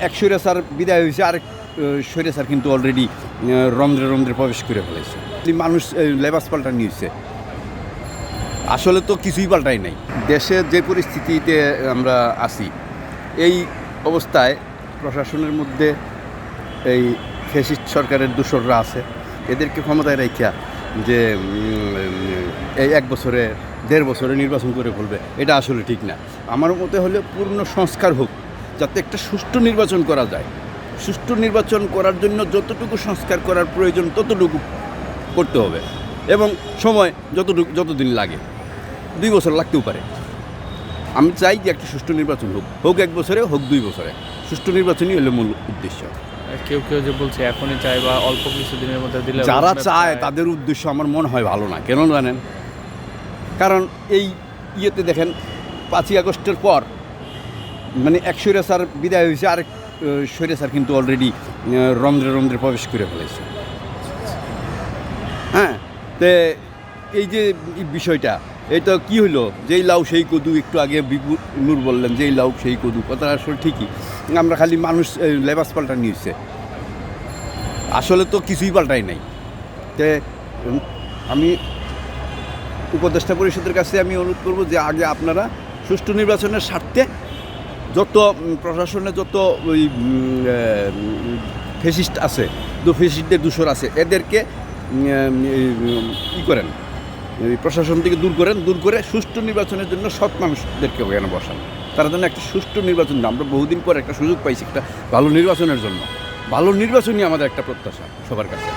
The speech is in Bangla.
এক স্বৈরাচার বিদায় হয়েছে, আরেক স্বৈরাচার কিন্তু অলরেডি রন্ধ্রে প্রবেশ করে ফেলেছে। মানুষ লেবাস পাল্টা নিয়েছে, আসলে তো কিছুই পাল্টাই নাই। দেশে যে পরিস্থিতিতে আমরা আছি, এই অবস্থায় প্রশাসনের মধ্যে এই ফ্যাসিস্ট সরকারের দূষররা আছে, এদেরকে ক্ষমতায় রাখিয়া যে এই 1 বছরে 1.5 বছরে নির্বাচন করে ফেলবে, এটা আসলে ঠিক না। আমার মতে হলে পূর্ণ সংস্কার হোক, যাতে একটা সুষ্ঠু নির্বাচন করা যায়। সুষ্ঠু নির্বাচন করার জন্য যতটুকু সংস্কার করার প্রয়োজন ততটুকু করতে হবে, এবং সময় যতদিন লাগে, 2 বছর লাগতেও পারে। আমি চাই যে একটা সুষ্ঠু নির্বাচন হোক 1 বছরে, হোক 2 বছরে। সুষ্ঠু নির্বাচনই হলো মূল উদ্দেশ্য। কেউ যে বলছে এখনই চাই বা অল্প কিছুদিনের মধ্যে দিলে, যারা চায় তাদের উদ্দেশ্য আমার মনে হয় ভালো না। কেন জানেন? কারণ এই ইয়েতে দেখেন 5ই আগস্টের পর মানে এক স্বৈরাচার বিদায় হয়েছে, আরেক স্বৈরাচার কিন্তু অলরেডি রন্ধ্রে প্রবেশ করে ফেলেছে। হ্যাঁ, তো এই যে বিষয়টা, এটা কি হইলো, যেই লাউ সেই কদু, একটু আগে বিপুল নূর বললেন যেই লাউ সেই কদু, কথা আসলে ঠিকই। আমরা খালি মানুষ লেবাস পাল্টা নিয়েছে, আসলে তো কিছুই পাল্টাই নাই। তে আমি উপদেষ্টা পরিষদের কাছে আমি অনুরোধ করব যে আগে আপনারা সুষ্ঠু নির্বাচনের স্বার্থে যত প্রশাসনে যত ওই ফ্যাসিস্ট আছে, ফ্যাসিস্টদের দূষর আছে, এদেরকে করেন, প্রশাসন থেকে দূর করে সুষ্ঠু নির্বাচনের জন্য সৎ মানুষদেরকে ওখানে বসান। তার জন্য একটা সুষ্ঠু নির্বাচন, আমরা বহুদিন পর একটা সুযোগ পাইছি একটা ভালো নির্বাচনের জন্য। ভালো নির্বাচনই আমাদের একটা প্রত্যাশা সবার কাছে।